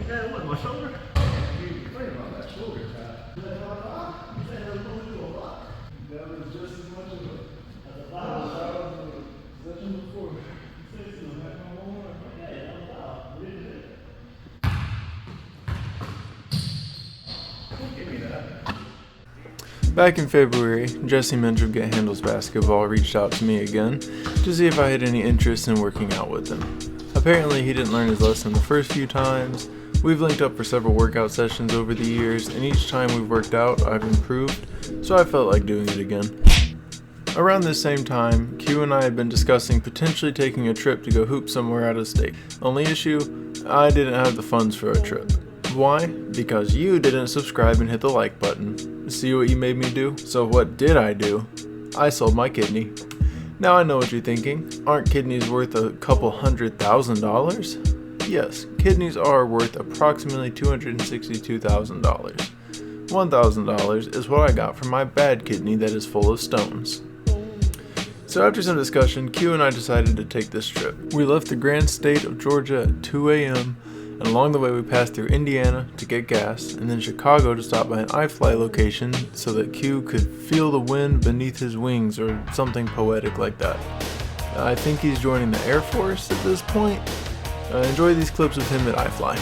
Yeah, what, my shoulder? You complain about that shoulder tap. You said, you said it was going to do a lot. That was just as much as a violence. I was in a session before. You said something like that one more. Okay, that was loud. What did you do? Don't give me that. Back in February, Jesse Minch of Get Handles Basketball reached out to me again to see if I had any interest in working out with him. Apparently he didn't learn his lesson the first few times. We've linked up for several workout sessions over the years, and each time we've worked out, I've improved, so I felt like doing it again. Around this same time, Q and I had been discussing potentially taking a trip to go hoop somewhere out of state. Only issue, I didn't have the funds for a trip. Why? Because you didn't subscribe and hit the like button. See what you made me do? So what did I do? I sold my kidney. Now I know what you're thinking. Aren't kidneys worth a couple $100,000? Yes, kidneys are worth approximately $262,000. $1,000 is what I got for my bad kidney that is full of stones. So after some discussion, Q and I decided to take this trip. We left the grand state of Georgia at 2 a.m. and along the way we passed through Indiana to get gas, and then Chicago to stop by an iFly location so that Q could feel the wind beneath his wings or something poetic like that. I think he's joining the Air Force at this point. Enjoy these clips of him at iFly.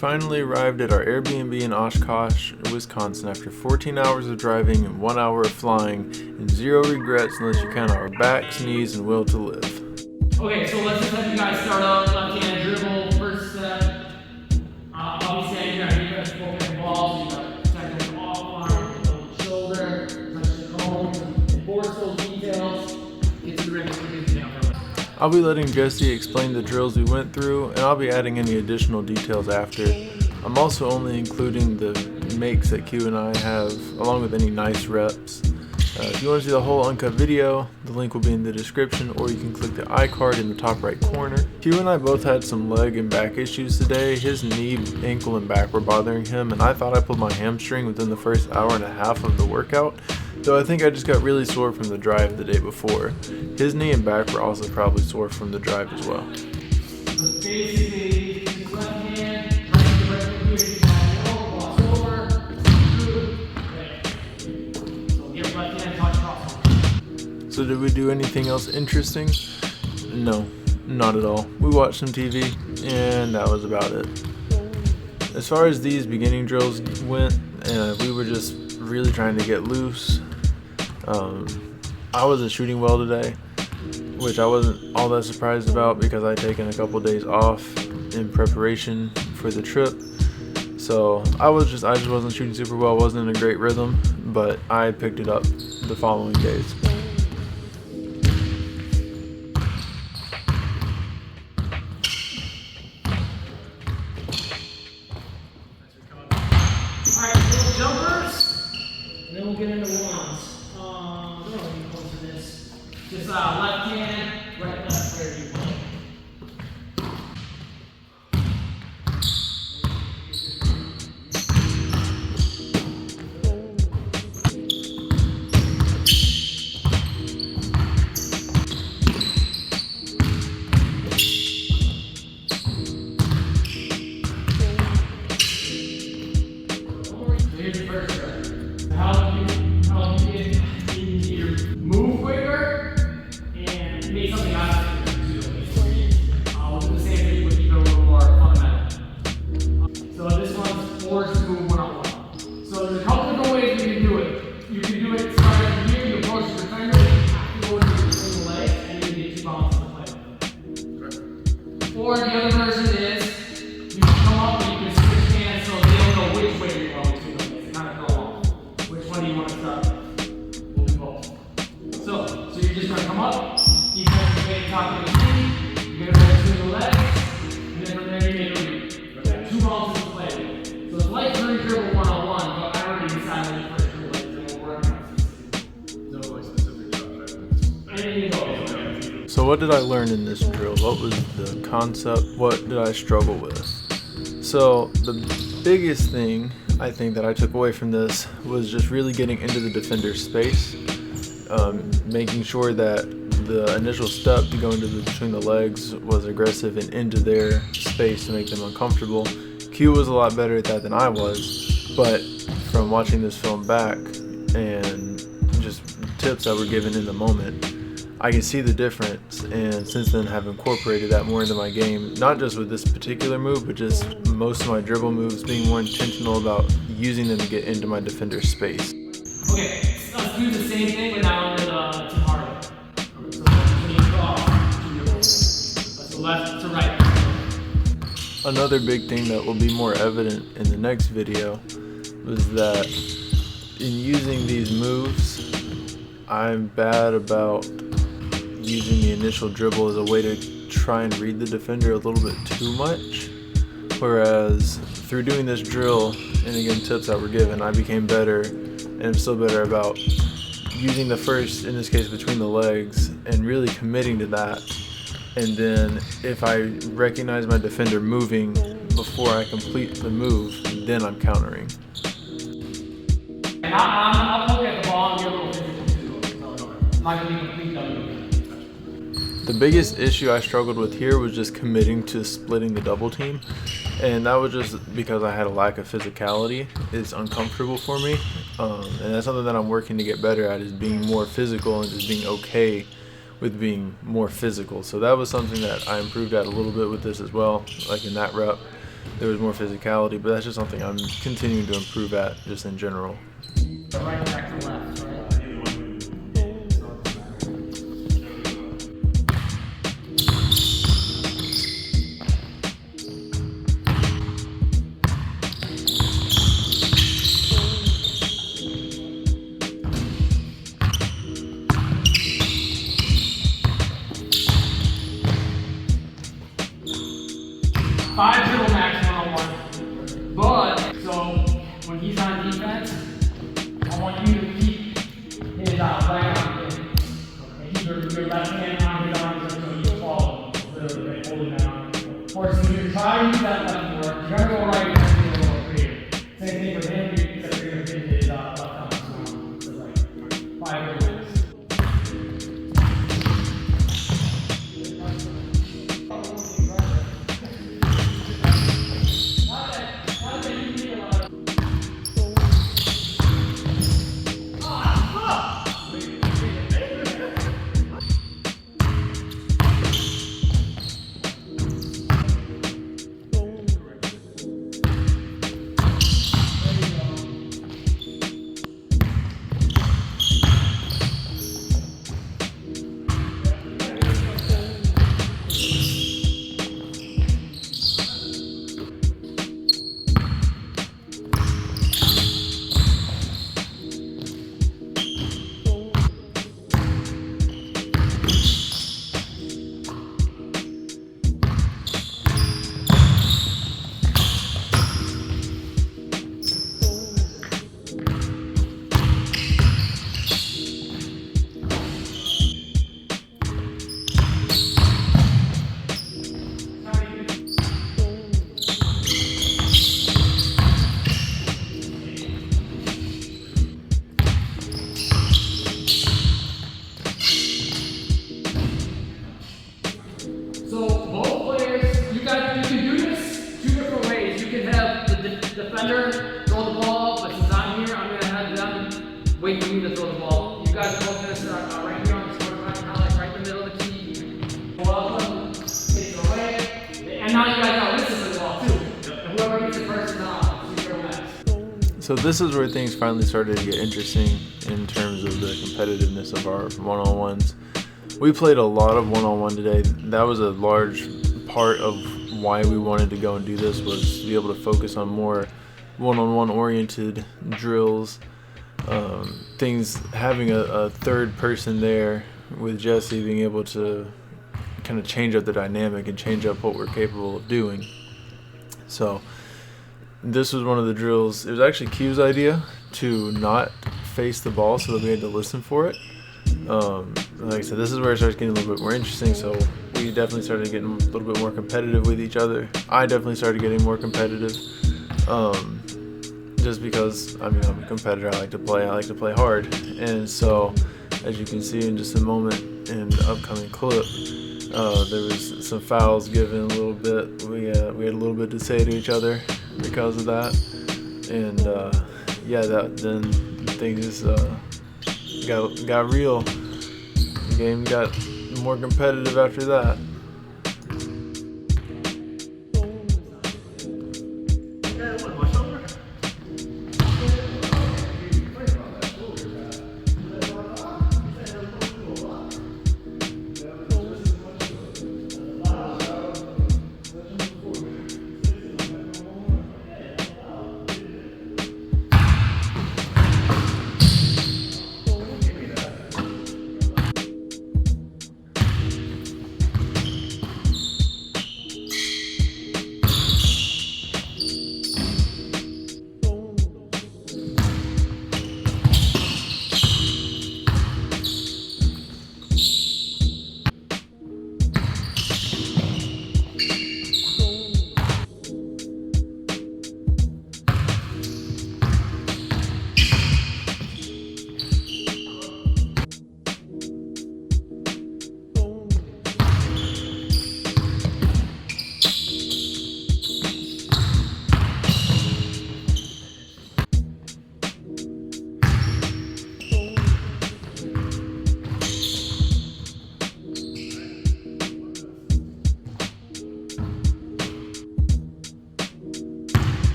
Finally arrived at our Airbnb in Oshkosh, Wisconsin after 14 hours of driving and 1 hour of flying, and zero regrets unless you count our backs, knees, and will to live. Okay, so let's just let you guys start out. Left-hand dribble, first step. Obviously, you're going to get the ball, so you got to check them offline, hold the shoulder, touch the cone, enforce those details, get to the rim, and get down. I'll be letting Jesse explain the drills we went through, and I'll be adding any additional details after. I'm also only including the makes that Q and I have, along with any nice reps. If you want to see the whole uncut video, the link will be in the description, or you can click the iCard in the top right corner. Q and I both had some leg and back issues today. His knee, ankle, and back were bothering him, and I thought I pulled my hamstring within the first hour and a half of the workout, though I think I just got really sore from the drive the day before. His knee and back were also probably sore from the drive as well. So basically, left hand, the right foot here, cross over, through, okay. So get left hand, touch cross. So did we do anything else interesting? No, not at all. We watched some TV, and that was about it. As far as these beginning drills went, we were just really trying to get loose. I wasn't shooting well today, which I wasn't all that surprised about because I'd taken a couple days off in preparation for the trip. So I just wasn't shooting super well, wasn't in a great rhythm, but I picked it up the following days. practice little jumpers, and then we'll get into ones. I don't know what you close to this. Just left hand, right, left, wherever you want. Or the other version is you can come up and you can switch hands so they don't know which way you're going between them. They kind of go off. Which one do you want to start with? We'll do both. So you're just going to come up, you kind of make top of the feet, you're going to go between the legs, and then from there you make a read. Okay. 2 balls to play with. So it's like free dribble 101, but I already decided which dribble is, and we're working on it. No like specific shot. Anything you go. So what did I learn in this drill? What was the concept? What did I struggle with? So the biggest thing I think that I took away from this was just really getting into the defender's space, making sure that the initial step to go into between the legs was aggressive and into their space to make them uncomfortable. Q was a lot better at that than I was, but from watching this film back and just tips that were given in the moment, I can see the difference, and since then have incorporated that more into my game, not just with this particular move, but just most of my dribble moves, being more intentional about using them to get into my defender's space. Okay, let's do the same thing, but now with to harder. So when you cross, so left to right. Another big thing that will be more evident in the next video was that in using these moves, I'm bad about using the initial dribble as a way to try and read the defender a little bit too much, whereas through doing this drill, and again tips that were given, I became better, and I'm still better about using the first, in this case between the legs, and really committing to that, and then if I recognize my defender moving before I complete the move, then I'm countering. And I'm looking at the ball and get a little physical too, so I'm not going to be complete W. The biggest issue I struggled with here was just committing to splitting the double team, and that was just because I had a lack of physicality. It's uncomfortable for me, and that's something that I'm working to get better at, is being more physical and just being okay with being more physical. So that was something that I improved at a little bit with this as well. Like in that rep, there was more physicality, but that's just something I'm continuing to improve at just in general. Right back to left, right? 5 dribble max 1-on-1. But, so, when he's on defense, I want you to keep his right arm in. Okay, keep your left hand on his arm so he's following. Literally, like, holding that arm. Forcing you to try to use that left work. You're going to go right, you're going to be a little creative. Same thing with him, except you're going to hit his left arm. So, like, 5 dribble max. wait for me to throw the ball. You guys are both going to start right here on the score line, kind of like right in the middle of the key. Well, takes it away. And now you guys got to listen to the ball too. And whoever gets it first now, see your next. So this is where things finally started to get interesting in terms of the competitiveness of our one-on-ones. We played a lot of one-on-one today. That was a large part of why we wanted to go and do this, was to be able to focus on more one-on-one oriented drills, things, having a third person there with Jesse, being able to kind of change up the dynamic and change up what we're capable of doing. So this was one of the drills. It was actually Q's idea to not face the ball so that we had to listen for it. Like I said, this is where it starts getting a little bit more interesting, so we definitely started getting a little bit more competitive with each other. I definitely started getting more competitive, just because, I mean, I'm a competitor. I like to play hard. And so, as you can see in just a moment in the upcoming clip, there was some fouls given a little bit. We had a little bit to say to each other because of that. And then things got real. The game got more competitive after that.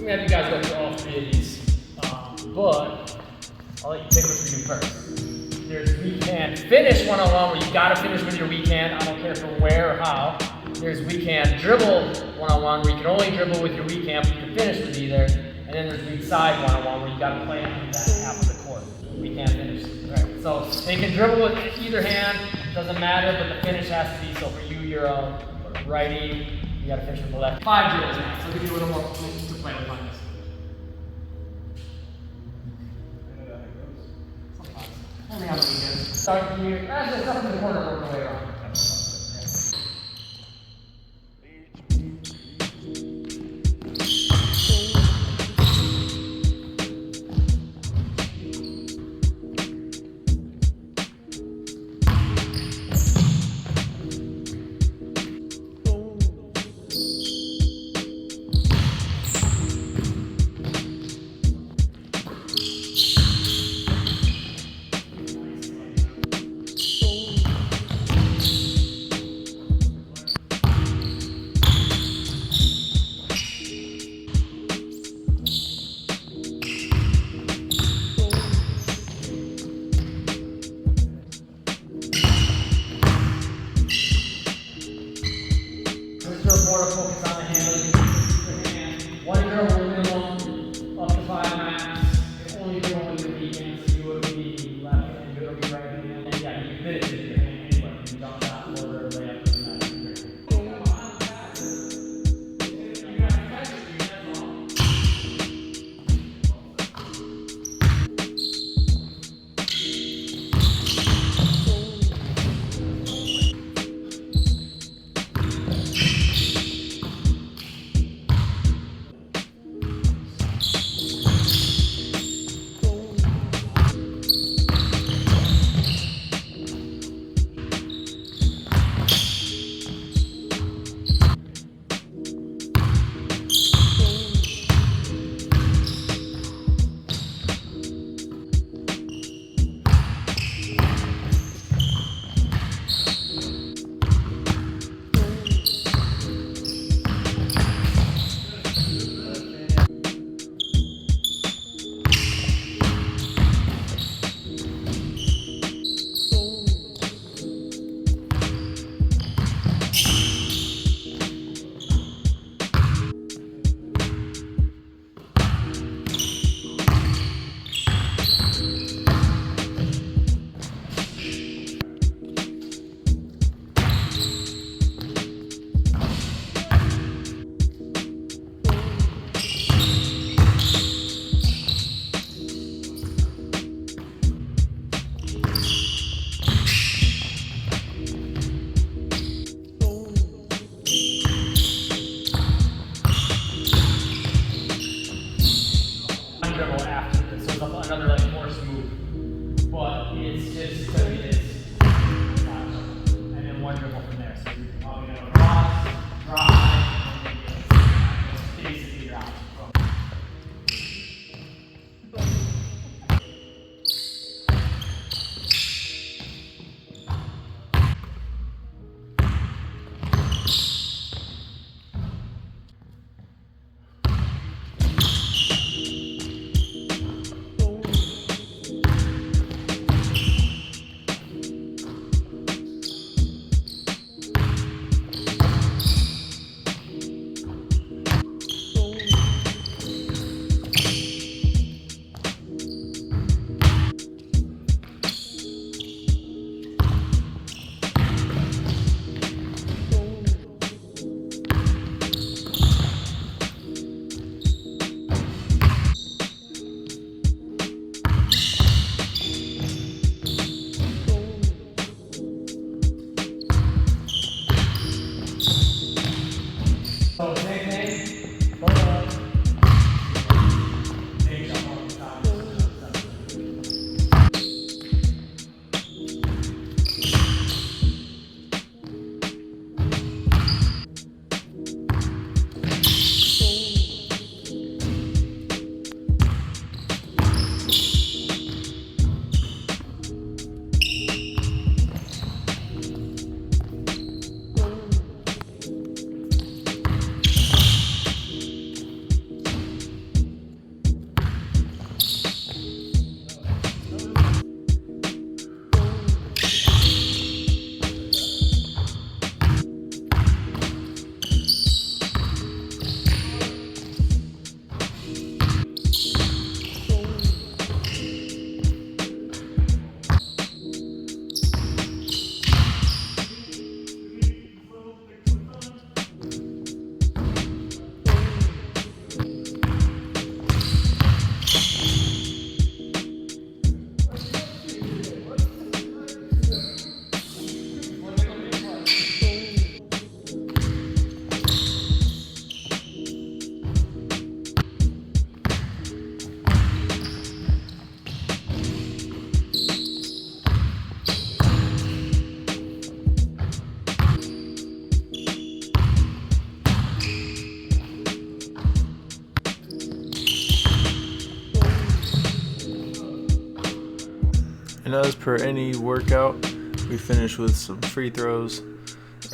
I'm gonna have you guys go through all three of these, but I'll let you pick which we do first. There's weak hand finish one-on-one, where you gotta finish with your weak hand. I don't care for where or how. There's weak hand dribble one-on-one, where you can only dribble with your weak hand, but you can finish with either. And then there's weak side one-on-one, where you gotta play on that half of the court. Weak hand finish. Right. So they can dribble with either hand, doesn't matter, but the finish has to be, so for you, your righty, you gotta finish with the left. 5 dribbles now, so I'll give you a little more to play with on this. Only on the weekends. Start from here. Actually, start from the corner, work the way around. dribble after this. So it's another like forced move. But it's just, I mean, it's and then one dribble from there. So you're probably going to cross, drive, and then just basically your option. So same thing, roll up, take jump on the top. And as per any workout, we finish with some free throws.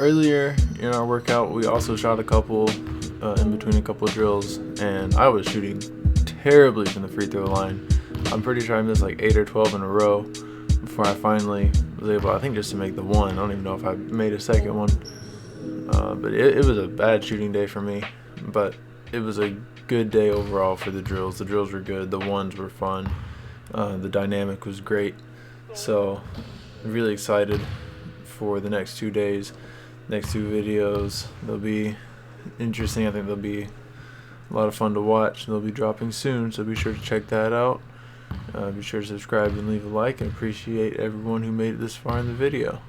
Earlier in our workout, we also shot a couple in between a couple of drills, and I was shooting terribly from the free throw line. I'm pretty sure I missed like 8 or 12 in a row before I finally was able, I think, just to make the one. I don't even know if I made a second one. But it was a bad shooting day for me, but it was a good day overall for the drills. The drills were good, the ones were fun, the dynamic was great. So really excited for the next 2 days, next 2 videos. They'll be interesting. I think they'll be a lot of fun to watch. They'll be dropping soon, so be sure to check that out. Be sure to subscribe and leave a like, and appreciate everyone who made it this far in the video.